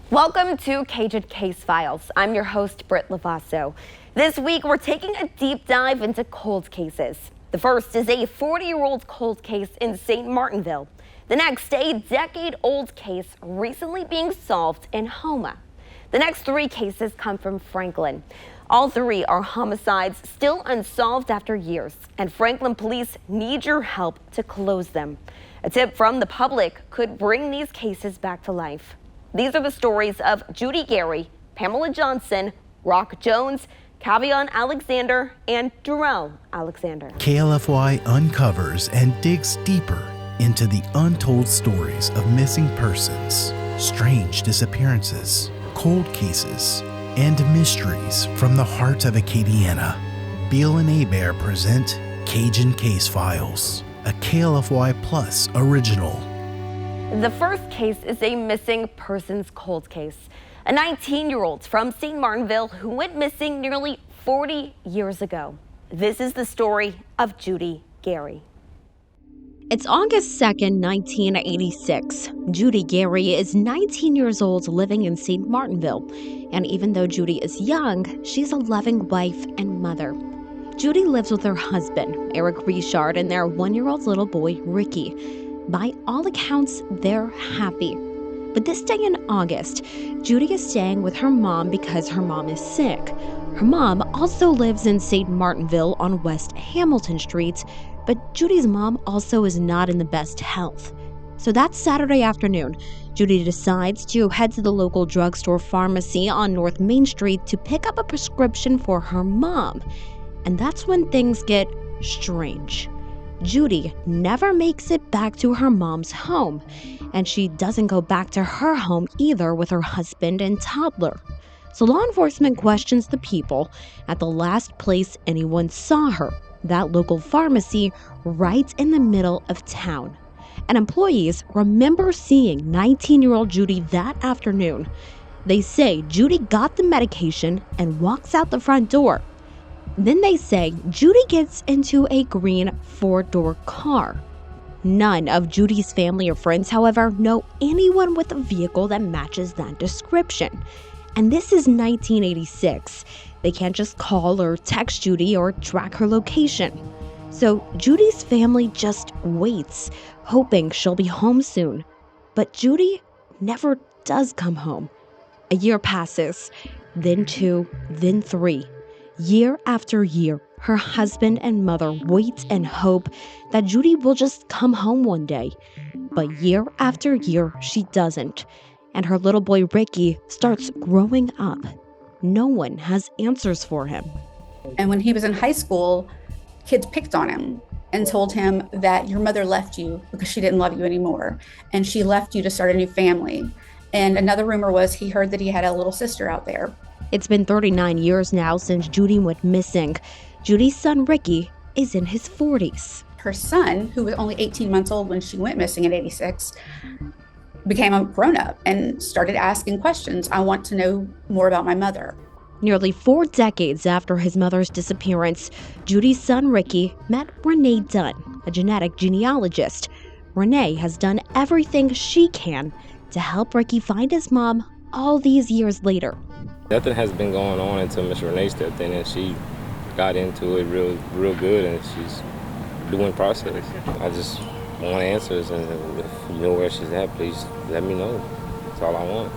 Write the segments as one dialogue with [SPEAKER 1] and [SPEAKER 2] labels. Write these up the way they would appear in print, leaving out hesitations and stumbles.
[SPEAKER 1] Welcome to Cajun Case Files. I'm your host, Britt Lavasso. This week, we're taking a deep dive into cold cases. The first is a 40-year-old cold case in St. Martinville. The next, a decade-old case recently being solved in Houma. The next three cases come from Franklin. All three are homicides still unsolved after years, and Franklin police need your help to close them. A tip from the public could bring these cases back to life. These are the stories of Judy Gary, Pamela Johnson, Rock Jones, Cavion Alexander, and Durrell Alexander.
[SPEAKER 2] KLFY uncovers and digs deeper into the untold stories of missing persons, strange disappearances, cold cases, and mysteries from the heart of Acadiana. Beal and Abair present Cajun Case Files, a KLFY Plus original.
[SPEAKER 1] The first case is a missing persons cold case. A 19-year-old from St. Martinville who went missing nearly 40 years ago. This is the story of Judy Gary.
[SPEAKER 3] It's August 2nd, 1986. Judy Gary is 19 years old living in St. Martinville. And even though Judy is young, she's a loving wife and mother. Judy lives with her husband, Eric Richard, and their 1-year-old little boy, Ricky. By all accounts, they're happy. But this day in August, Judy is staying with her mom because her mom is sick. Her mom also lives in St. Martinville on West Hamilton Street, but Judy's mom also is not in the best health. So that Saturday afternoon, Judy decides to head to the local drugstore pharmacy on North Main Street to pick up a prescription for her mom. And that's when things get strange. Judy never makes it back to her mom's home, and she doesn't go back to her home either with her husband and toddler. So law enforcement questions the people at the last place anyone saw her, that local pharmacy right in the middle of town. And employees remember seeing 19-year-old Judy that afternoon. They say Judy got the medication and walks out the front door. Then they say Judy gets into a green 4-door car. None of Judy's family or friends, however, know anyone with a vehicle that matches that description. And this is 1986. They can't just call or text Judy or track her location. So Judy's family just waits, hoping she'll be home soon. But Judy never does come home. A year passes, then 2, then 3. Year after year, her husband and mother wait and hope that Judy will just come home one day. But year after year, she doesn't. And her little boy Ricky starts growing up. No one has answers for him.
[SPEAKER 4] And when he was in high school, kids picked on him and told him that your mother left you because she didn't love you anymore. And she left you to start a new family. And another rumor was he heard that he had a little sister out there.
[SPEAKER 3] It's been 39 years now since Judy went missing. Judy's son, Ricky, is in his 40s.
[SPEAKER 4] Her son, who was only 18 months old when she went missing in 86, became a grown-up and started asking questions. I want to know more about my mother.
[SPEAKER 3] Nearly 4 decades after his mother's disappearance, Judy's son, Ricky, met Renee Dunn, a genetic genealogist. Renee has done everything she can to help Ricky find his mom all these years later.
[SPEAKER 5] Nothing has been going on until Miss Renee stepped in and she got into it real good, and she's doing process. I just want answers, and if you know where she's at, please let me know. That's all I want.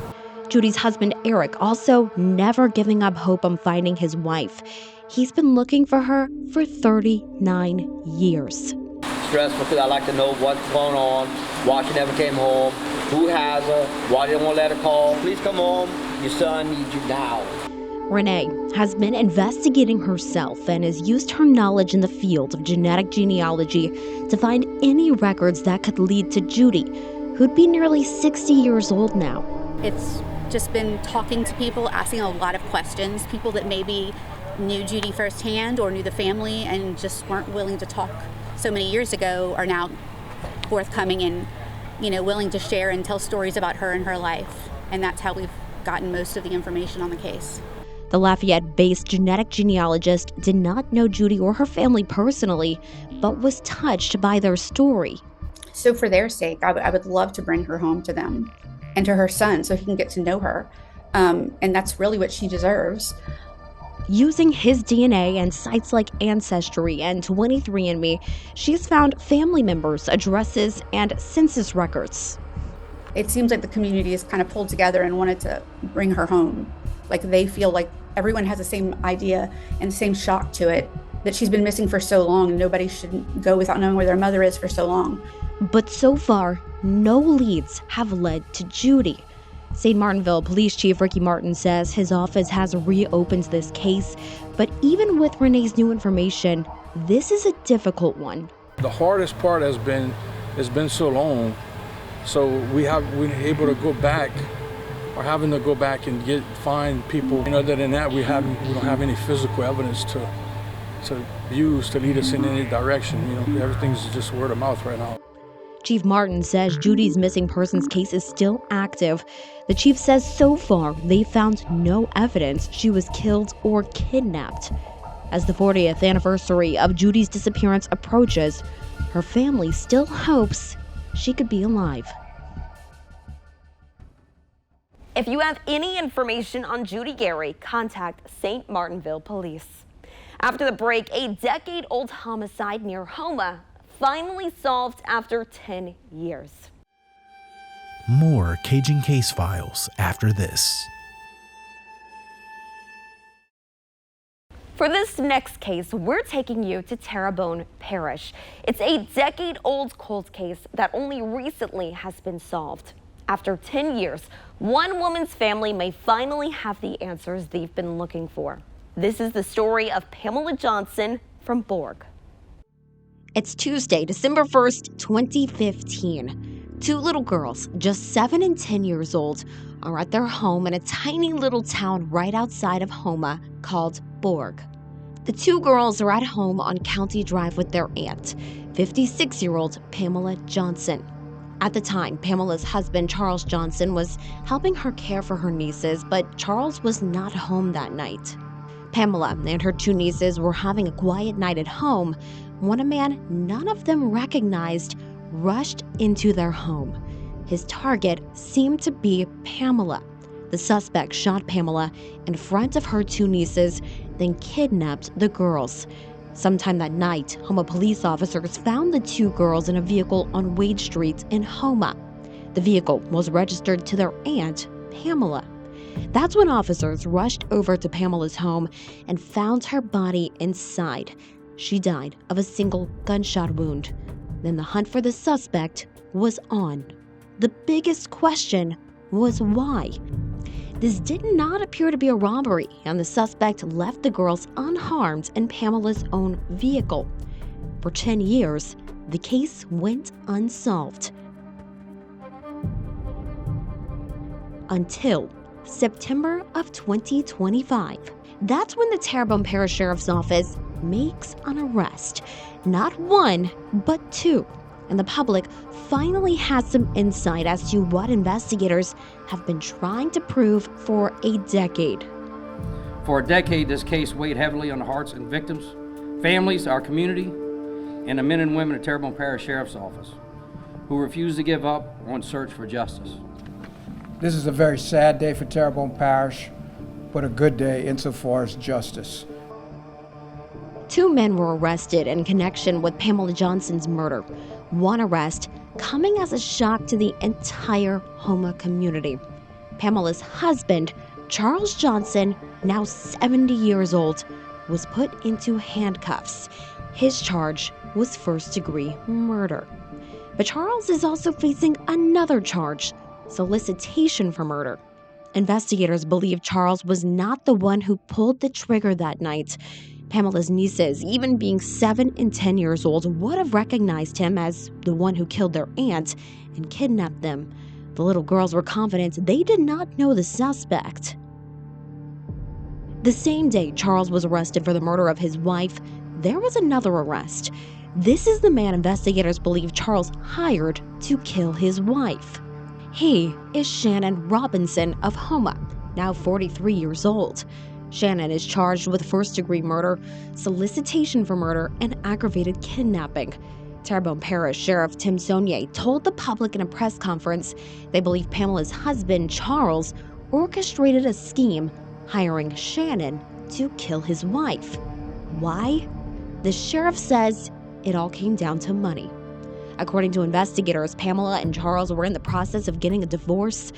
[SPEAKER 3] Judy's husband, Eric, also never giving up hope on finding his wife. He's been looking for her for 39 years.
[SPEAKER 6] Stressful because I like to know what's going on, why she never came home, who has her, why they don't want to let her call. Please come home. Your son needs you now.
[SPEAKER 3] Renee has been investigating herself and has used her knowledge in the field of genetic genealogy to find any records that could lead to Judy, who'd be nearly 60 years old now.
[SPEAKER 4] It's just been talking to people, asking a lot of questions, people that maybe knew Judy firsthand or knew the family and just weren't willing to talk so many years ago are now forthcoming and, willing to share and tell stories about her and her life. And that's how we've gotten most of the information on the case.
[SPEAKER 3] The Lafayette-based genetic genealogist did not know Judy or her family personally, but was touched by their story.
[SPEAKER 4] So for their sake, I would love to bring her home to them. and to her son so he can get to know her. And that's really what she deserves.
[SPEAKER 3] Using his DNA and sites like Ancestry and 23andMe, she's found family members, addresses, and census records.
[SPEAKER 4] It seems like the community is kind of pulled together and wanted to bring her home. Like they feel like everyone has the same idea and the same shock to it, that she's been missing for so long and nobody should go without knowing where their mother is for so long.
[SPEAKER 3] But so far, no leads have led to Judy. St. Martinville Police Chief Ricky Martin says his office has reopened this case, but even with Renee's new information, this is a difficult one.
[SPEAKER 7] The hardest part has been, it's been so long, so we're able to go back, or having to go back and find people. Other than that, we don't have any physical evidence to use to lead us in any direction. Everything's just word of mouth right now.
[SPEAKER 3] Chief Martin says Judy's missing persons case is still active. The chief says so far they found no evidence she was killed or kidnapped. As the 40th anniversary of Judy's disappearance approaches, her family still hopes she could be alive.
[SPEAKER 1] If you have any information on Judy Gary, contact St. Martinville Police. After the break, a decade-old homicide near Houma finally solved after 10 years.
[SPEAKER 2] More Cajun Case Files after this.
[SPEAKER 1] For this next case, we're taking you to Terrebonne Parish. It's a decade-old cold case that only recently has been solved. After 10 years, one woman's family may finally have the answers they've been looking for. This is the story of Pamela Johnson from Bourg.
[SPEAKER 3] It's Tuesday, December 1st, 2015. Two little girls, just 7 and 10 years old, are at their home in a tiny little town right outside of Houma called Bourg. The two girls are at home on County Drive with their aunt, 56-year-old Pamela Johnson. At the time, Pamela's husband, Charles Johnson, was helping her care for her nieces, but Charles was not home that night. Pamela and her two nieces were having a quiet night at home when a man none of them recognized rushed into their home. His target seemed to be Pamela. The suspect shot Pamela in front of her two nieces, then kidnapped the girls. Sometime that night, Houma police officers found the two girls in a vehicle on Wade Street in Houma. The vehicle was registered to their aunt, Pamela. That's when officers rushed over to Pamela's home and found her body inside. She died of a single gunshot wound. Then the hunt for the suspect was on. The biggest question was why? This did not appear to be a robbery, and the suspect left the girls unharmed in Pamela's own vehicle. For 10 years, the case went unsolved. Until September of 2025. That's when the Terrebonne Parish Sheriff's Office makes an arrest. Not one, but two. And the public finally has some insight as to what investigators have been trying to prove for a decade.
[SPEAKER 8] For a decade, this case weighed heavily on the hearts and victims, families, our community, and the men and women at Terrebonne Parish Sheriff's Office who refused to give up on search for justice.
[SPEAKER 9] This is a very sad day for Terrebonne Parish, but a good day insofar as justice.
[SPEAKER 3] Two men were arrested in connection with Pamela Johnson's murder. One arrest coming as a shock to the entire Houma community. Pamela's husband, Charles Johnson, now 70 years old, was put into handcuffs. His charge was first-degree murder. But Charles is also facing another charge, solicitation for murder. Investigators believe Charles was not the one who pulled the trigger that night. Pamela's nieces, even being 7 and 10 years old, would have recognized him as the one who killed their aunt and kidnapped them. The little girls were confident they did not know the suspect. The same day Charles was arrested for the murder of his wife, there was another arrest. This is the man investigators believe Charles hired to kill his wife. He is Shannon Robinson of Houma, now 43 years old. Shannon is charged with first-degree murder, solicitation for murder, and aggravated kidnapping. Terrebonne Parish Sheriff Tim Saunier told the public in a press conference they believe Pamela's husband, Charles, orchestrated a scheme hiring Shannon to kill his wife. Why? The sheriff says it all came down to money. According to investigators, Pamela and Charles were in the process of getting a divorce.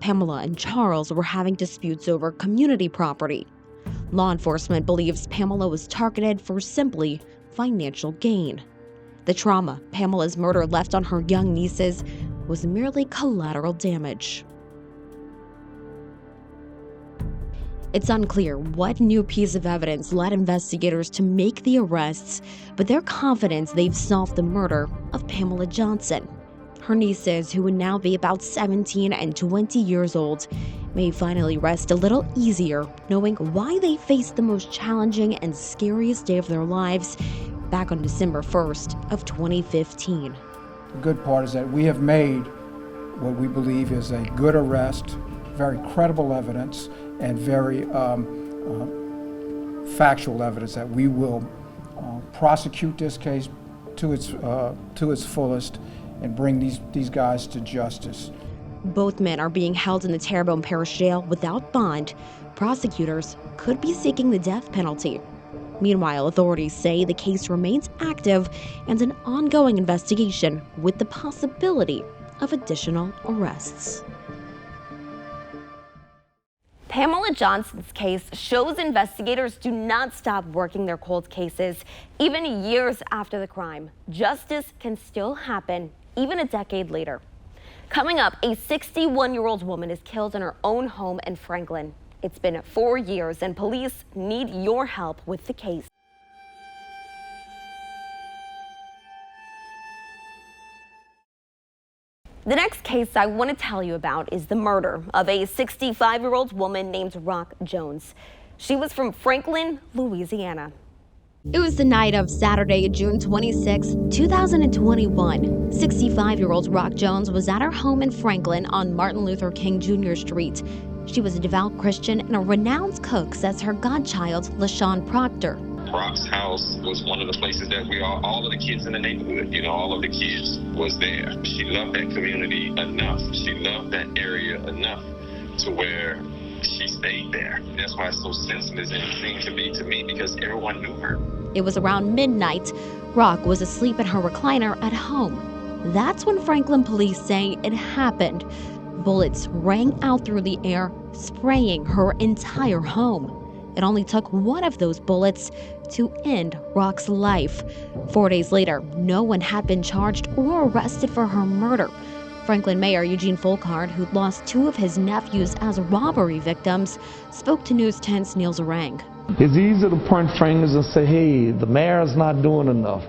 [SPEAKER 3] Pamela and Charles were having disputes over community property. Law enforcement believes Pamela was targeted for simply financial gain. The trauma Pamela's murder left on her young nieces was merely collateral damage. It's unclear what new piece of evidence led investigators to make the arrests, but they're confident they've solved the murder of Pamela Johnson. Her nieces, who would now be about 17 and 20 years old, may finally rest a little easier knowing why they faced the most challenging and scariest day of their lives back on December 1st of 2015.
[SPEAKER 9] The good part is that we have made what we believe is a good arrest, very credible evidence, and very factual evidence that we will prosecute this case to its fullest and bring these guys to justice.
[SPEAKER 3] Both men are being held in the Terrebonne Parish Jail without bond. Prosecutors could be seeking the death penalty. Meanwhile, authorities say the case remains active and an ongoing investigation with the possibility of additional arrests.
[SPEAKER 1] Pamela Johnson's case shows investigators do not stop working their cold cases even years after the crime. Justice can still happen even a decade later. Coming up, a 61-year-old woman is killed in her own home in Franklin. It's been 4 years and police need your help with the case. The next case I want to tell you about is the murder of a 65-year-old woman named Rock Jones. She was from Franklin, Louisiana.
[SPEAKER 3] It was the night of Saturday, June 26, 2021. 65-year-old Rock Jones was at her home in Franklin on Martin Luther King Jr. Street. She was a devout Christian and a renowned cook, says her godchild, LaShawn Proctor.
[SPEAKER 10] Rock's house was one of the places that all of the kids in the neighborhood, all of the kids was there. She loved that community enough. She loved that area enough to where she stayed there. That's why it's so sensitive and it seemed to be to me, because everyone knew her.
[SPEAKER 3] It was around midnight. Rock was asleep in her recliner at home. That's when Franklin police say it happened. Bullets rang out through the air, spraying her entire home. It only took one of those bullets to end Rock's life. 4 days later, no one had been charged or arrested for her murder. Franklin Mayor Eugene Folkard, who lost two of his nephews as robbery victims, spoke to News 10's Neil Zarang.
[SPEAKER 11] It's easy to point fingers and say, hey, the mayor's not doing enough.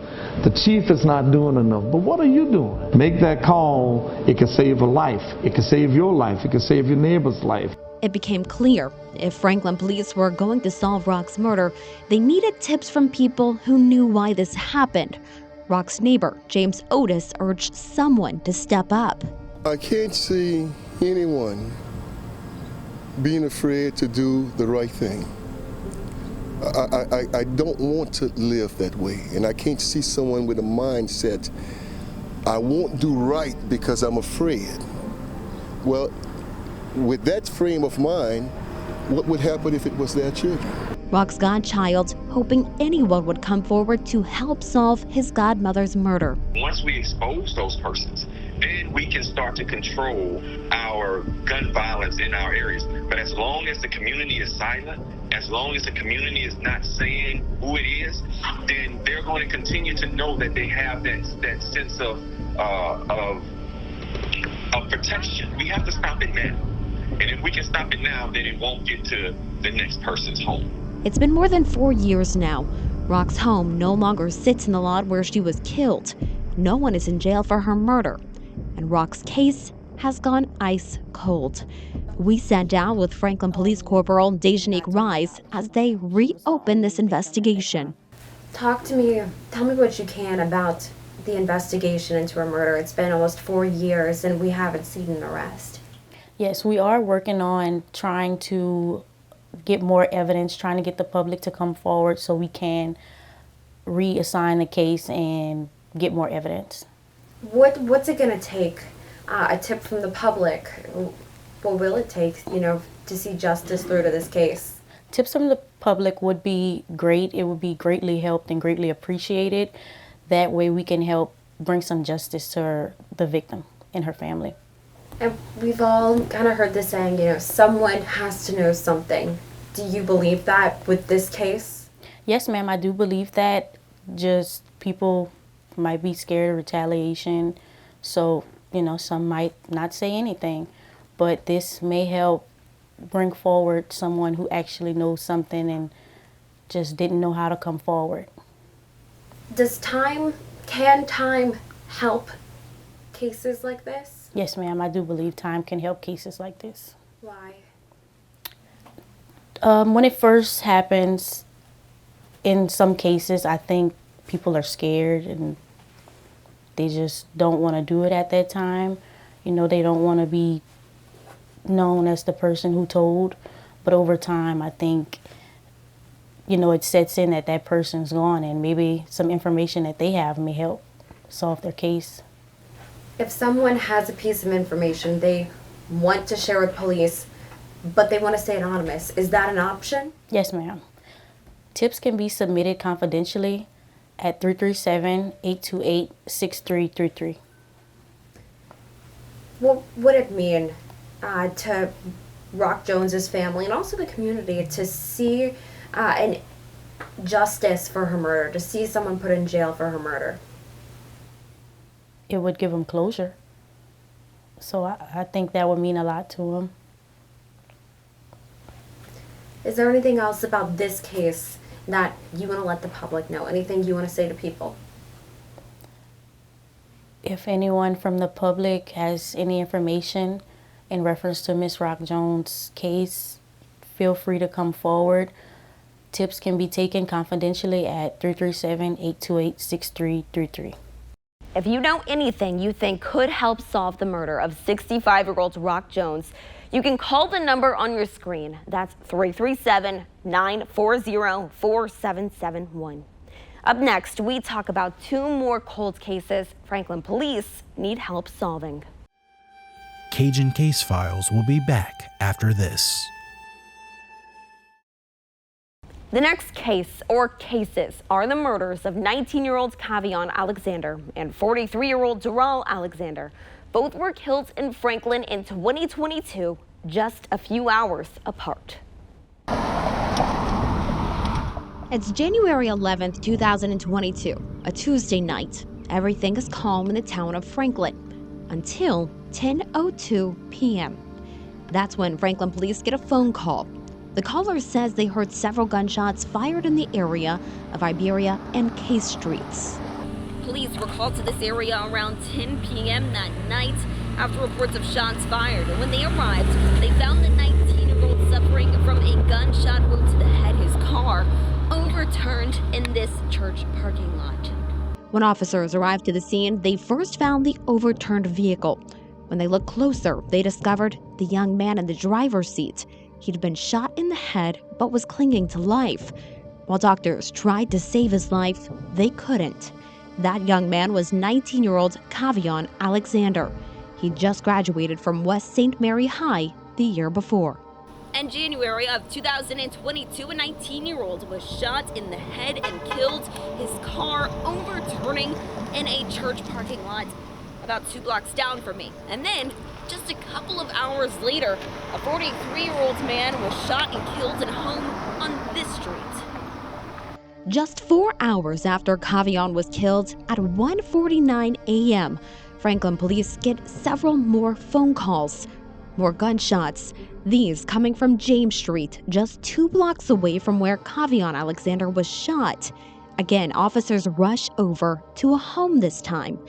[SPEAKER 11] The chief is not doing enough. But what are you doing? Make that call. It can save a life. It can save your life. It can save your neighbor's life.
[SPEAKER 3] It became clear if Franklin police were going to solve Rock's murder, they needed tips from people who knew why this happened. Rock's neighbor, James Otis, urged someone to step up.
[SPEAKER 12] I can't see anyone being afraid to do the right thing. I don't want to live that way, and I can't see someone with a mindset, I won't do right because I'm afraid. Well, with that frame of mind, what would happen if it was their children?
[SPEAKER 3] Rock's godchild, hoping anyone would come forward to help solve his godmother's murder.
[SPEAKER 10] Once we expose those persons, then we can start to control our gun violence in our areas. But as long as the community is silent, as long as the community is not saying who it is, then they're going to continue to know that they have that sense of protection. We have to stop it now. And if we can stop it now, then it won't get to the next person's home.
[SPEAKER 3] It's been more than 4 years now. Rock's home no longer sits in the lot where she was killed. No one is in jail for her murder. And Rock's case has gone ice cold. We sat down with Franklin Police Corporal Dejanique Rise as they reopen this investigation.
[SPEAKER 13] Tell me what you can about the investigation into her murder. It's been almost 4 years and we haven't seen an arrest.
[SPEAKER 14] Yes, we are working on trying to get more evidence, trying to get the public to come forward so we can reassign the case and get more evidence.
[SPEAKER 13] What's it going to take? A tip from the public? What will it take, to see justice through to this case?
[SPEAKER 14] Tips from the public would be great. It would be greatly helped and greatly appreciated. That way we can help bring some justice to the victim and her family.
[SPEAKER 13] And we've all kind of heard the saying, someone has to know something. Do you believe that with this case?
[SPEAKER 14] Yes, ma'am, I do believe that. Just people might be scared of retaliation, so, some might not say anything. But this may help bring forward someone who actually knows something and just didn't know how to come forward.
[SPEAKER 13] Can time help cases like this?
[SPEAKER 14] Yes, ma'am, I do believe time can help cases like this.
[SPEAKER 13] Why?
[SPEAKER 14] When it first happens, in some cases, I think people are scared and they just don't want to do it at that time. They don't want to be known as the person who told. But over time, I think, it sets in that person's gone, and maybe some information that they have may help solve their case.
[SPEAKER 13] If someone has a piece of information they want to share with police, but they want to stay anonymous, is that an option?
[SPEAKER 14] Yes, ma'am. Tips can be submitted confidentially at 337-828-6333.
[SPEAKER 13] What would it mean to Rock Jones's family and also the community to see an justice for her murder, to see someone put in jail for her murder?
[SPEAKER 14] It would give them closure. So I think that would mean a lot to them.
[SPEAKER 13] Is there anything else about this case that you want to let the public know? Anything you want to say to people?
[SPEAKER 14] If anyone from the public has any information in reference to Miss Rock Jones' case, feel free to come forward. Tips can be taken confidentially at 337-828-6333.
[SPEAKER 1] If you know anything you think could help solve the murder of 65-year-old Rock Jones, you can call the number on your screen. That's 337-940-4771. Up next, we talk about 2 more cold cases Franklin police need help solving.
[SPEAKER 2] Cajun Case Files will be back after this.
[SPEAKER 1] The next case, or cases, are the murders of 19-year-old Cajun Alexander and 43-year-old Doral Alexander. Both were killed in Franklin in 2022, just a few hours apart.
[SPEAKER 3] It's January 11th, 2022, a Tuesday night. Everything is calm in the town of Franklin until 10:02 p.m. That's when Franklin police get a phone call. The caller says they heard several gunshots fired in the area of Iberia and K Streets.
[SPEAKER 1] Police were called to this area around 10 p.m. that night after reports of shots fired. And when they arrived, they found the 19-year-old suffering from a gunshot wound to the head. His car overturned in this church parking lot.
[SPEAKER 3] When officers arrived to the scene, they first found the overturned vehicle. When they looked closer, they discovered the young man in the driver's seat. He'd been shot in the head but was clinging to life. While doctors tried to save his life, they couldn't. That young man was 19-year-old Cajun Alexander. He just graduated from West St. Mary High the year before.
[SPEAKER 1] In January of 2022, a 19-year-old was shot in the head and killed, his car overturning in a church parking lot about 2 blocks down from me. And then, just a couple of hours later, a 43-year-old man was shot and killed in a home on this street.
[SPEAKER 3] Just 4 hours after Cajun was killed at 1:49 a.m., Franklin police get several more phone calls. More gunshots, these coming from James Street, just 2 blocks away from where Cajun Alexander was shot. Again, officers rush over to a home this time.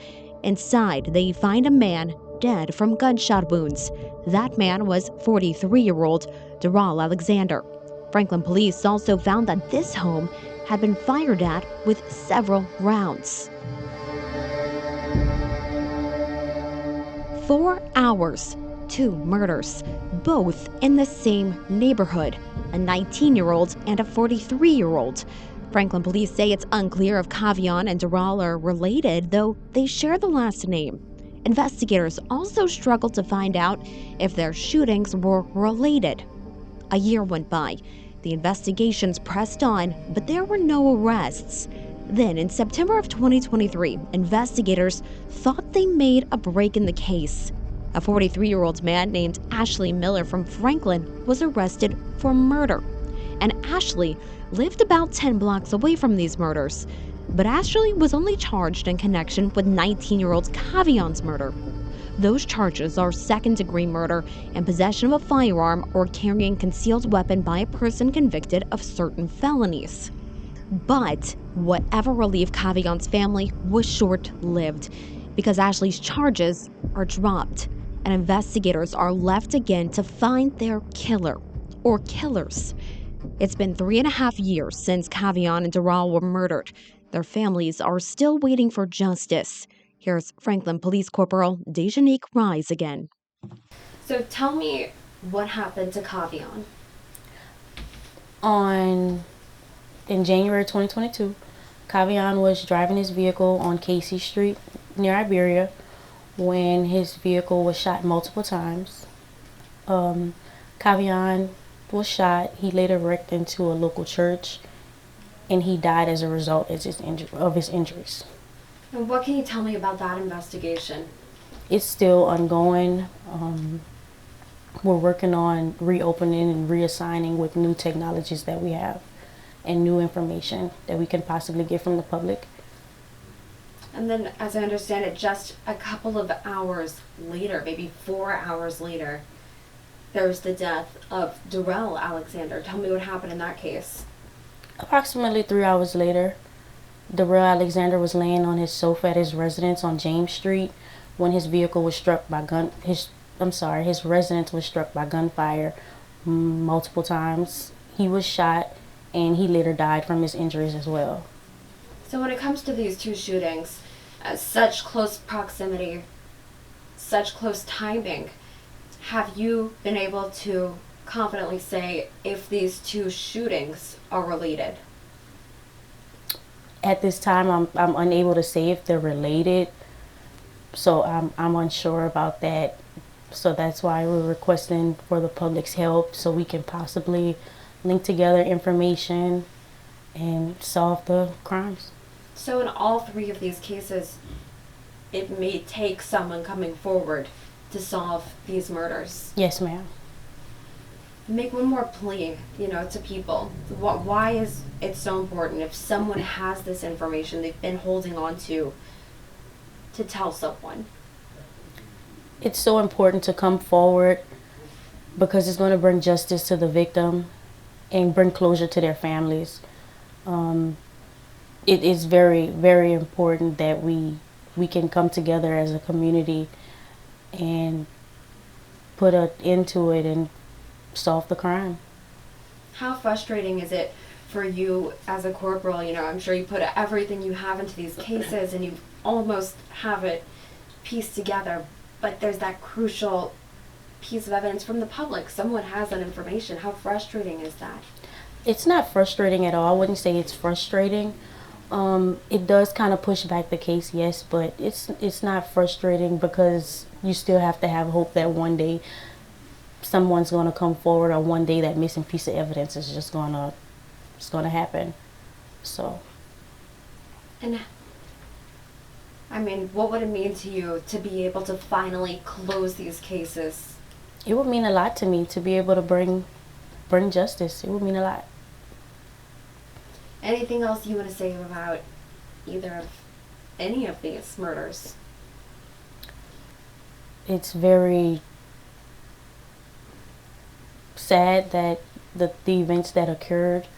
[SPEAKER 3] Inside, they find a man dead from gunshot wounds. That man was 43-year-old Doral Alexander. Franklin police also found that this home had been fired at with several rounds. 4 hours, 2 murders, both in the same neighborhood, a 19-year-old and a 43-year-old. Franklin police say it's unclear if Cajun and Doral are related, though they share the last name. Investigators also struggled to find out if their shootings were related. A year went by. The investigations pressed on, but there were no arrests. Then, in September of 2023, investigators thought they made a break in the case. A 43-year-old man named Ashley Miller from Franklin was arrested for murder. And Ashley lived about 10 blocks away from these murders. But Ashley was only charged in connection with 19-year-old Cajun's murder. Those charges are second-degree murder and possession of a firearm or carrying concealed weapon by a person convicted of certain felonies. But whatever relieved Cajun's family was short-lived because Ashley's charges are dropped and investigators are left again to find their killer or killers. It's been 3.5 years since Cajun and Doral were murdered. Their families are still waiting for justice. Here's Franklin Police Corporal Dejanique Rise again.
[SPEAKER 13] So tell me what happened to Cajun.
[SPEAKER 14] In January 2022, Cajun was driving his vehicle on Casey Street near Iberia when his vehicle was shot multiple times. Cajun was shot. He later wrecked into a local church, and he died as a result of his injuries.
[SPEAKER 13] And what can you tell me about that investigation?
[SPEAKER 14] It's still ongoing. We're working on reopening and reassigning with new technologies that we have and new information that we can possibly get from the public.
[SPEAKER 13] And then, as I understand it, just a couple of hours later, maybe 4 hours later, there's the death of Darrell Alexander. Tell me what happened in that case.
[SPEAKER 14] Approximately 3 hours later, Darrell Alexander was laying on his sofa at his residence on James Street when his vehicle was struck by his residence was struck by gunfire multiple times. He was shot and he later died from his injuries as well.
[SPEAKER 13] So when it comes to these two shootings, such close proximity, such close timing, have you been able to confidently say if these two shootings are related?
[SPEAKER 14] At this time, I'm unable to say if they're related, so I'm unsure about that. So that's why we're requesting for the public's help so we can possibly link together information and solve the crimes.
[SPEAKER 13] So in all three of these cases, it may take someone coming forward to solve these murders.
[SPEAKER 14] Yes, ma'am.
[SPEAKER 13] Make one more plea, to people. Why is it so important if someone has this information they've been holding on to tell someone?
[SPEAKER 14] It's so important to come forward because it's going to bring justice to the victim and bring closure to their families. It is very, very important that we can come together as a community and put an end to it and solve the crime.
[SPEAKER 13] How frustrating is it for you as a corporal? I'm sure you put everything you have into these cases and you almost have it pieced together, but there's that crucial piece of evidence from the public. Someone has that information. How frustrating is that?
[SPEAKER 14] It's not frustrating at all. I wouldn't say it's frustrating. It does kind of push back the case, yes, but it's not frustrating because you still have to have hope that one day someone's going to come forward, or one day that missing piece of evidence is just going to happen. So.
[SPEAKER 13] And what would it mean to you to be able to finally close these cases?
[SPEAKER 14] It would mean a lot to me to be able to bring justice. It would mean a lot.
[SPEAKER 13] Anything else you want to say about any of these murders?
[SPEAKER 14] It's very sad that the events that occurred.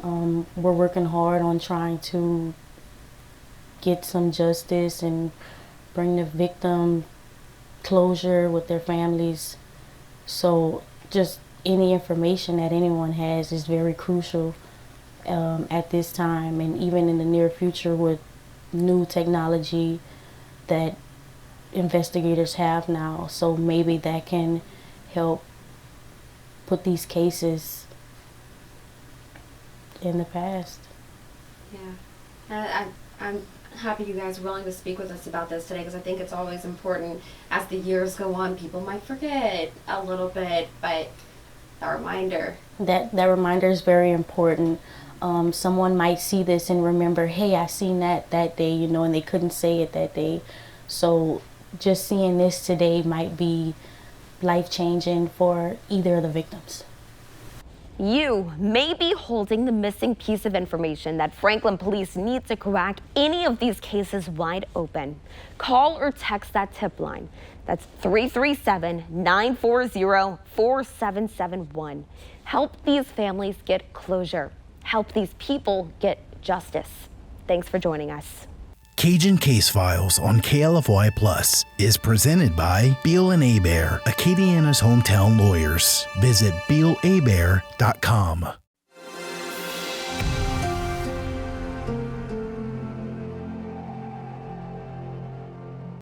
[SPEAKER 14] We're working hard on trying to get some justice and bring the victim closure with their families. So just any information that anyone has is very crucial at this time, and even in the near future with new technology that investigators have now. So maybe that can help put these cases in the past.
[SPEAKER 13] Yeah. I'm happy you guys are willing to speak with us about this today, because I think it's always important. As the years go on, people might forget a little bit, but a reminder.
[SPEAKER 14] That reminder is very important. Someone might see this and remember, hey, I seen that day, you know, and they couldn't say it that day. So just seeing this today might be life-changing for either of the victims.
[SPEAKER 1] You may be holding the missing piece of information that Franklin police need to crack any of these cases wide open. Call or text that tip line. That's 337-940-4771. Help these families get closure. Help these people get justice. Thanks for joining us.
[SPEAKER 2] Cajun Case Files on KLFY Plus is presented by Beal & Hebert, Acadiana's hometown lawyers. Visit bealabear.com.